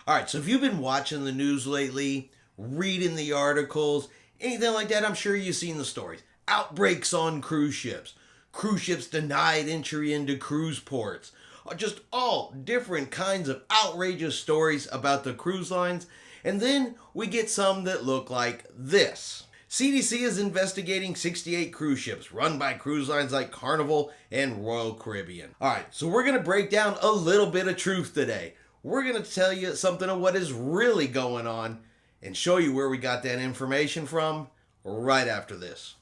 All right, so if you've been watching the news lately, reading the articles, anything like that, I'm sure you've seen the stories. Outbreaks on cruise ships denied entry into cruise ports, just all different kinds of outrageous stories about the cruise lines. And then we get some that look like this. CDC is investigating 68 cruise ships run by cruise lines like Carnival and Royal Caribbean. All right, so we're going to break down a little bit of truth today. We're going to tell you something of what is really going on and show you where we got that information from right after this.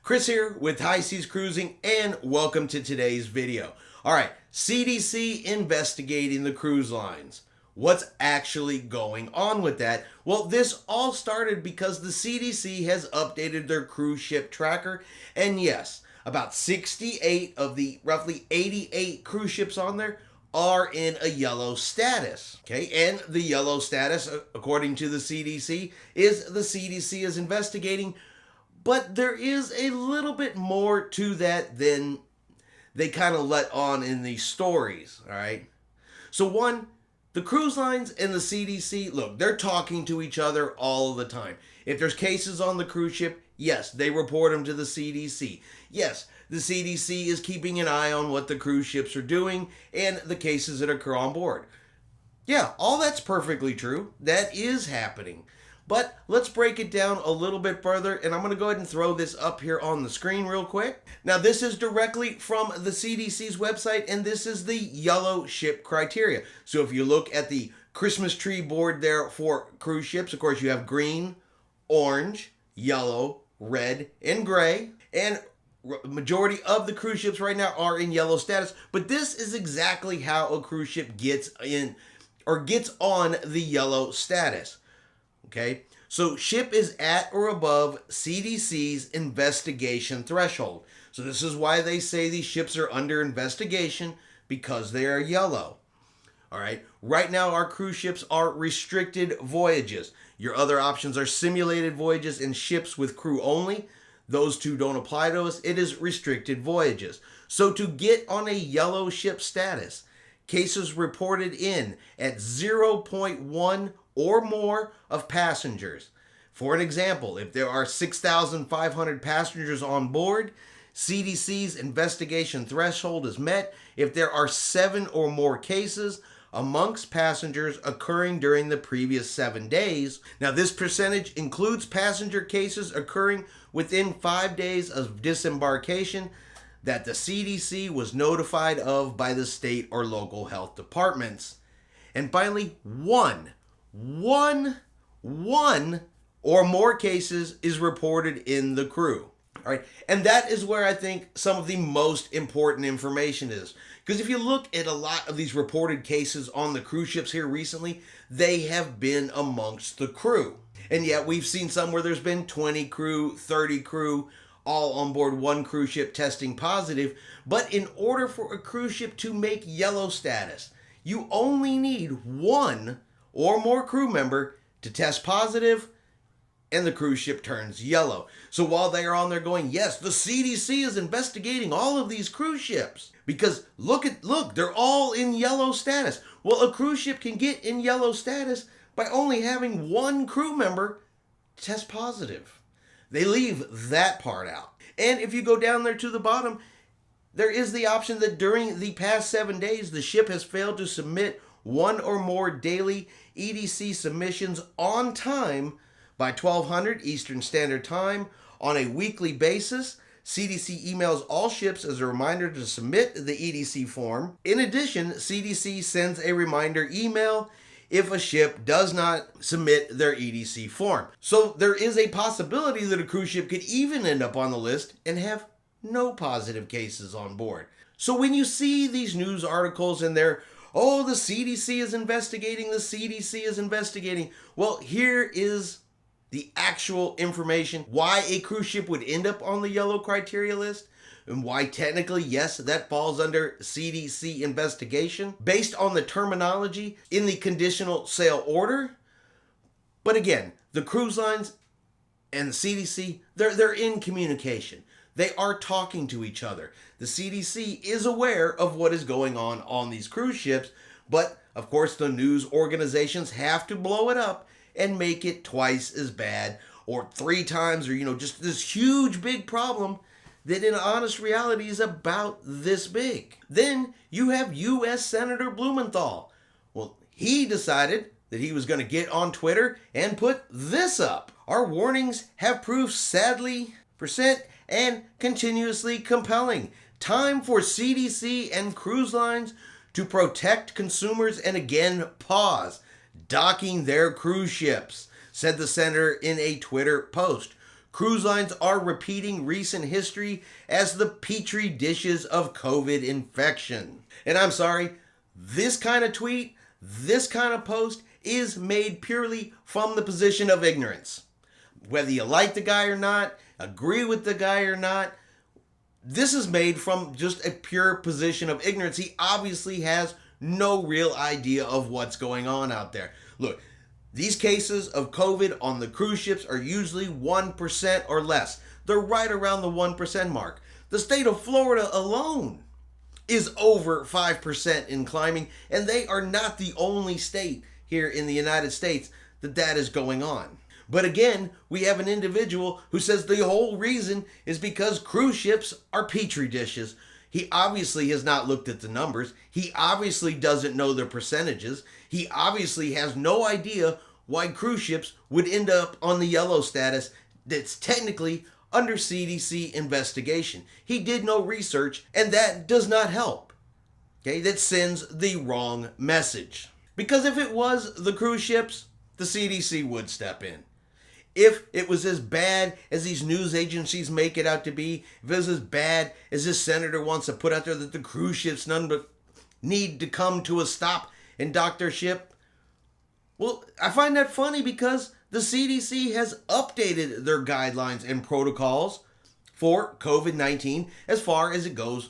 Chris here with High Seas Cruising, and welcome to today's video. All right, CDC investigating the cruise lines. What's actually going on with that? Well, this all started because the CDC has updated their cruise ship tracker, and yes, about 68 of the roughly 88 cruise ships on there are in a yellow status. Okay, and the yellow status, according to the CDC, is the CDC is investigating, but there is a little bit more to that than they kind of let on in these stories, all right? So one, the cruise lines and the CDC, look, they're talking to each other all the time. If there's cases on the cruise ship, yes, they report them to the CDC. Yes, the CDC is keeping an eye on what the cruise ships are doing and the cases that occur on board. Yeah, all that's perfectly true. That is happening. But let's break it down a little bit further, and I'm going to go ahead and throw this up here on the screen real quick. Now, this is directly from the CDC's website, and this is the yellow ship criteria. So if you look at the Christmas tree board there for cruise ships, of course, you have green, orange, yellow, red, and gray. And majority of the cruise ships right now are in yellow status, but this is exactly how a cruise ship gets in or gets on the yellow status. Okay, so ship is at or above CDC's investigation threshold. So this is why they say these ships are under investigation, because they are yellow. All right, right now our cruise ships are restricted voyages. Your other options are simulated voyages and ships with crew only. Those two don't apply to us. It is restricted voyages. So to get on a yellow ship status, cases reported in at 0.1 or more of passengers. For an example, if there are 6,500 passengers on board, CDC's investigation threshold is met if there are 7 or more cases amongst passengers occurring during the previous 7 days. Now, this percentage includes passenger cases occurring within 5 days of disembarkation that the CDC was notified of by the state or local health departments. And finally, one or more cases is reported in the crew. All right, and that is where I think some of the most important information is. Because if you look at a lot of these reported cases on the cruise ships here recently, they have been amongst the crew. And yet we've seen some where there's been 20 crew, 30 crew, all on board one cruise ship testing positive. But in order for a cruise ship to make yellow status, you only need one or more crew member to test positive, and the cruise ship turns yellow. So while they are on there going, yes, the CDC is investigating all of these cruise ships, because look, they're all in yellow status. Well, a cruise ship can get in yellow status by only having one crew member test positive. They leave that part out. And if you go down there to the bottom, there is the option that during the past 7 days, the ship has failed to submit one or more daily EDC submissions on time by 1200 Eastern Standard Time on a weekly basis. CDC emails all ships as a reminder to submit the EDC form. In addition, CDC sends a reminder email if a ship does not submit their EDC form. So there is a possibility that a cruise ship could even end up on the list and have no positive cases on board. So when you see these news articles and they're, oh, the CDC is investigating, the CDC is investigating. Well, here is the actual information, why a cruise ship would end up on the yellow criteria list, and why technically, yes, that falls under CDC investigation based on the terminology in the conditional sale order. But again, the cruise lines and the CDC, they're in communication. They are talking to each other. The CDC is aware of what is going on these cruise ships, but of course the news organizations have to blow it up and make it twice as bad or 3 times or, just this huge big problem that in honest reality is about this big. Then you have U.S. Senator Blumenthal. Well, he decided that he was going to get on Twitter and put this up. Our warnings have proved sadly percent and continuously compelling. Time for CDC and cruise lines to protect consumers and again pause docking their cruise ships, said the senator in a Twitter post. Cruise lines are repeating recent history as the petri dishes of COVID infection. And I'm sorry, this kind of tweet, this kind of post is made purely from the position of ignorance. Whether you like the guy or not, agree with the guy or not, this is made from just a pure position of ignorance. He obviously has no real idea of what's going on out there. Look, these cases of COVID on the cruise ships are usually 1% or less. They're right around the 1% mark. The state of Florida alone is over 5% in climbing, and they are not the only state here in the United States that is going on. But again, we have an individual who says the whole reason is because cruise ships are petri dishes. He obviously has not looked at the numbers. He obviously doesn't know the percentages. He obviously has no idea why cruise ships would end up on the yellow status that's technically under CDC investigation. He did no research, and that does not help. Okay, that sends the wrong message. Because if it was the cruise ships, the CDC would step in. If it was as bad as these news agencies make it out to be, if it was as bad as this senator wants to put out there that the cruise ships none but need to come to a stop and dock their ship, well, I find that funny because the CDC has updated their guidelines and protocols for COVID-19 as far as it goes,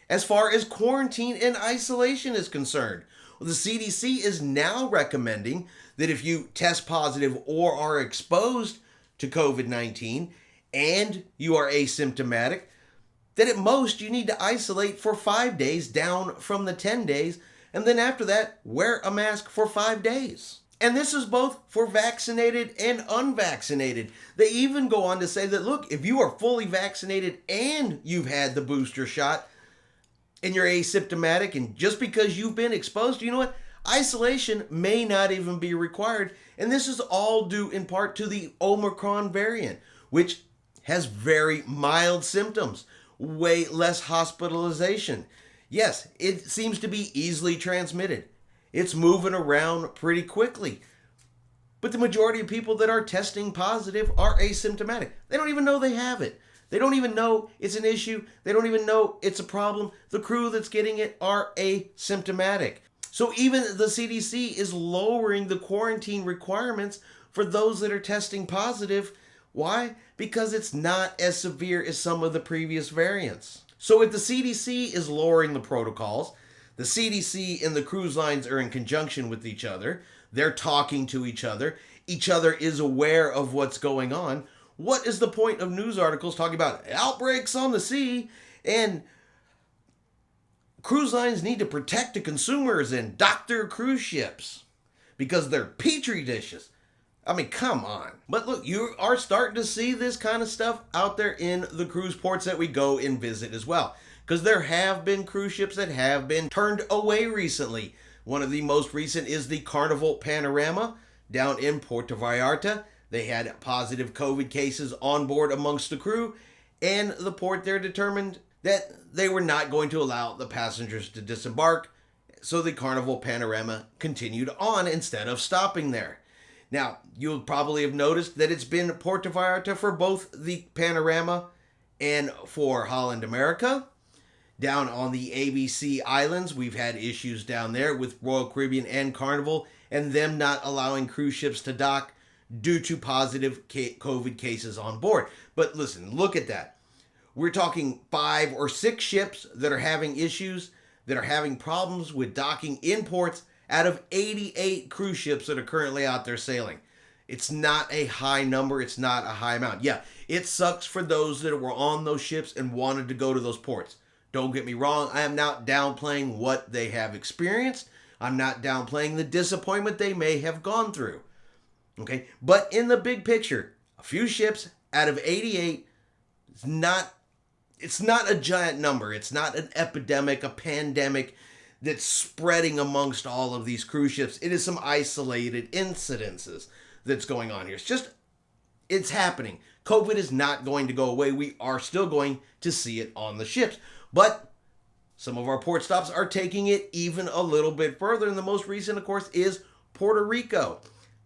as far as quarantine and isolation is concerned. Well, the CDC is now recommending that if you test positive or are exposed to COVID-19 and you are asymptomatic, that at most you need to isolate for 5 days down from the 10 days, and then after that, wear a mask for 5 days. And this is both for vaccinated and unvaccinated. They even go on to say that, look, if you are fully vaccinated and you've had the booster shot and you're asymptomatic, and just because you've been exposed, you know what? Isolation may not even be required, and this is all due in part to the Omicron variant, which has very mild symptoms, way less hospitalization. Yes, it seems to be easily transmitted. It's moving around pretty quickly. But the majority of people that are testing positive are asymptomatic. They don't even know they have it. They don't even know it's an issue. They don't even know it's a problem. The crew that's getting it are asymptomatic. So even the CDC is lowering the quarantine requirements for those that are testing positive. Why? Because it's not as severe as some of the previous variants. So if the CDC is lowering the protocols, the CDC and the cruise lines are in conjunction with each other. They're talking to each other. Each other is aware of what's going on. What is the point of news articles talking about outbreaks on the sea and cruise lines need to protect the consumers and dock their cruise ships because they're petri dishes? I mean, come on. But look, you are starting to see this kind of stuff out there in the cruise ports that we go and visit as well. Because there have been cruise ships that have been turned away recently. One of the most recent is the Carnival Panorama down in Puerto Vallarta. They had positive COVID cases on board amongst the crew, and the port there determined that they were not going to allow the passengers to disembark, so the Carnival Panorama continued on instead of stopping there. Now, you'll probably have noticed that it's been Puerto Vallarta for both the Panorama and for Holland America. Down on the ABC Islands, we've had issues down there with Royal Caribbean and Carnival and them not allowing cruise ships to dock due to positive COVID cases on board. But listen, look at that. We're talking 5 or 6 ships that are having issues, that are having problems with docking in ports out of 88 cruise ships that are currently out there sailing. It's not a high number. It's not a high amount. Yeah, it sucks for those that were on those ships and wanted to go to those ports. Don't get me wrong. I am not downplaying what they have experienced. I'm not downplaying the disappointment they may have gone through. Okay, but in the big picture, a few ships out of 88 is not, it's not a giant number. It's not an epidemic, a pandemic that's spreading amongst all of these cruise ships. It is some isolated incidences that's going on here. It's happening. COVID is not going to go away. We are still going to see it on the ships. But some of our port stops are taking it even a little bit further. And the most recent, of course, is Puerto Rico.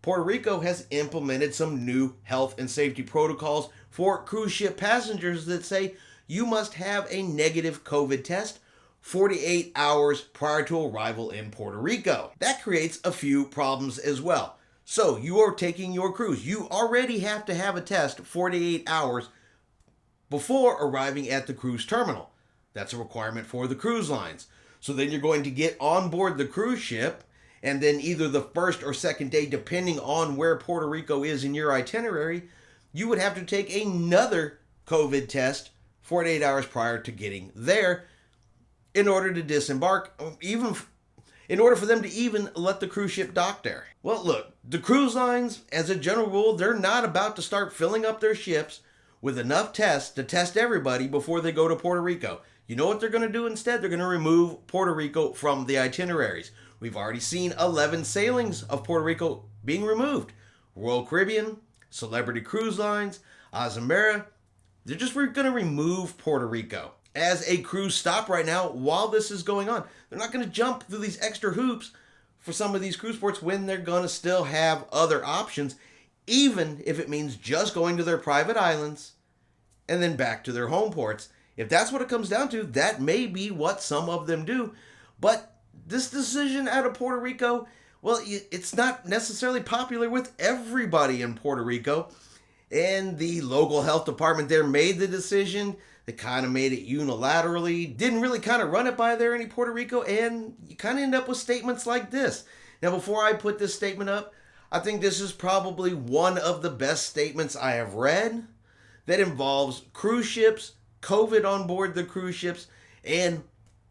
Puerto Rico has implemented some new health and safety protocols for cruise ship passengers that say you must have a negative COVID test 48 hours prior to arrival in Puerto Rico. That creates a few problems as well. So you are taking your cruise. You already have to have a test 48 hours before arriving at the cruise terminal. That's a requirement for the cruise lines. So then you're going to get on board the cruise ship, and then either the first or second day, depending on where Puerto Rico is in your itinerary, you would have to take another COVID test 48 hours prior to getting there in order to disembark, even in order for them to even let the cruise ship dock there. Well, look, the cruise lines, as a general rule, they're not about to start filling up their ships with enough tests to test everybody before they go to Puerto Rico. You know what they're going to do instead? They're going to remove Puerto Rico from the itineraries. We've already seen 11 sailings of Puerto Rico being removed. Royal Caribbean, Celebrity Cruise Lines, Azamara, they're just going to remove Puerto Rico as a cruise stop right now while this is going on. They're not going to jump through these extra hoops for some of these cruise ports when they're going to still have other options, even if it means just going to their private islands and then back to their home ports. If that's what it comes down to, that may be what some of them do. But this decision out of Puerto Rico, well, it's not necessarily popular with everybody in Puerto Rico. And the local health department there made the decision. They kind of made it unilaterally, didn't really kind of run it by there in Puerto Rico, and you kind of end up with statements like this. Now, before I put this statement up, I think this is probably one of the best statements I have read that involves cruise ships, COVID on board the cruise ships, and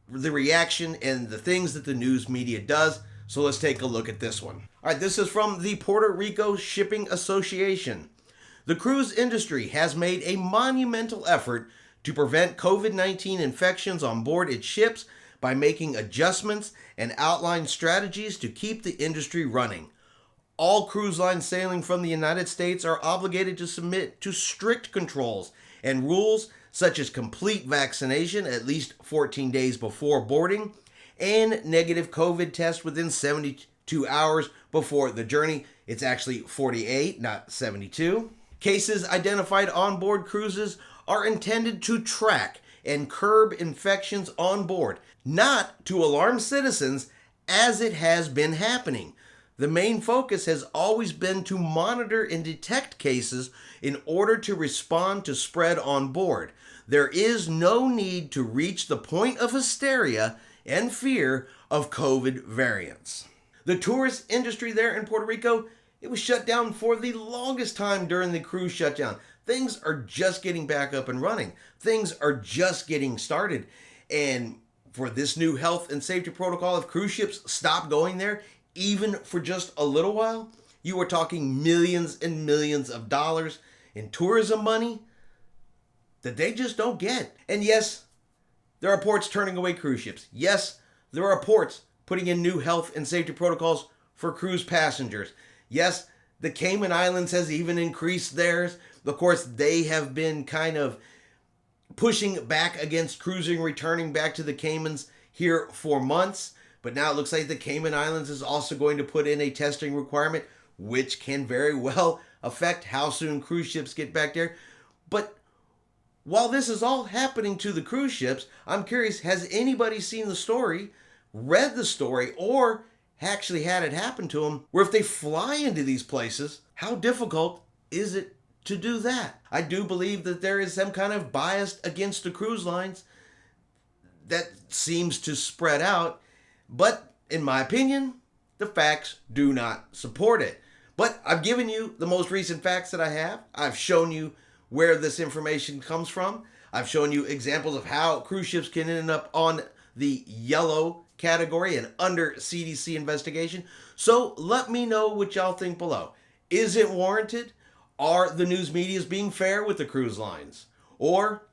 the reaction and the things that the news media does. So let's take a look at this one. All right, this is from the Puerto Rico Shipping Association. The cruise industry has made a monumental effort to prevent COVID-19 infections on board its ships by making adjustments and outlined strategies to keep the industry running. All cruise lines sailing from the United States are obligated to submit to strict controls and rules such as complete vaccination at least 14 days before boarding and negative COVID test within 72 hours before the journey. It's actually 48, not 72. Cases identified on board cruises are intended to track and curb infections on board, not to alarm citizens as it has been happening. The main focus has always been to monitor and detect cases in order to respond to spread on board. There is no need to reach the point of hysteria and fear of COVID variants. The tourist industry there in Puerto Rico, it was shut down for the longest time during the cruise shutdown. Things are just getting back up and running. Things are just getting started. And for this new health and safety protocol, if cruise ships stop going there, even for just a little while, you are talking millions and millions of dollars in tourism money that they just don't get. And yes, there are ports turning away cruise ships. Yes, there are ports putting in new health and safety protocols for cruise passengers. Yes, the Cayman Islands has even increased theirs. Of course, they have been kind of pushing back against cruising, returning back to the Caymans here for months. But now it looks like the Cayman Islands is also going to put in a testing requirement, which can very well affect how soon cruise ships get back there. But while this is all happening to the cruise ships, I'm curious, has anybody seen the story, read the story, or actually had it happen to them, where if they fly into these places, how difficult is it to do that? I do believe that there is some kind of bias against the cruise lines that seems to spread out, but in my opinion, the facts do not support it. But I've given you the most recent facts that I have. I've shown you where this information comes from. I've shown you examples of how cruise ships can end up on the yellow category and under CDC investigation. So let me know what y'all think below. Is it warranted? Are the news medias being fair with the cruise lines? Or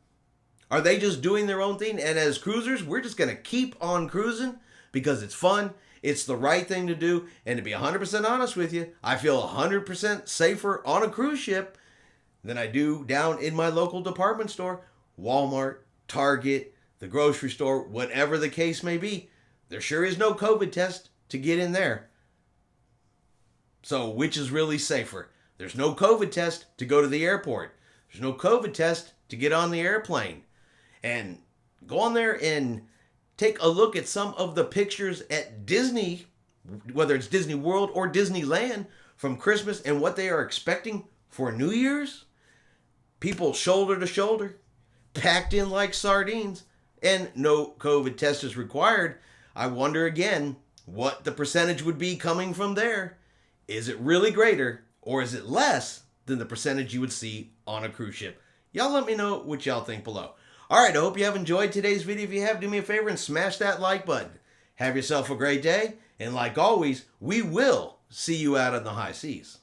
are they just doing their own thing? And as cruisers, we're just going to keep on cruising because it's fun. It's the right thing to do. And to be 100% honest with you, I feel 100% safer on a cruise ship than I do down in my local department store, Walmart, Target, the grocery store, whatever the case may be. There sure is no COVID test to get in there. So which is really safer? There's no COVID test to go to the airport. There's no COVID test to get on the airplane. And go on there and take a look at some of the pictures at Disney, whether it's Disney World or Disneyland, from Christmas and what they are expecting for New Year's. People shoulder to shoulder, packed in like sardines, and no COVID test is required. I wonder again what the percentage would be coming from there. Is it really greater or is it less than the percentage you would see on a cruise ship? Y'all let me know what y'all think below. Alright, I hope you have enjoyed today's video. If you have, do me a favor and smash that like button. Have yourself a great day, and like always, we will see you out on the high seas.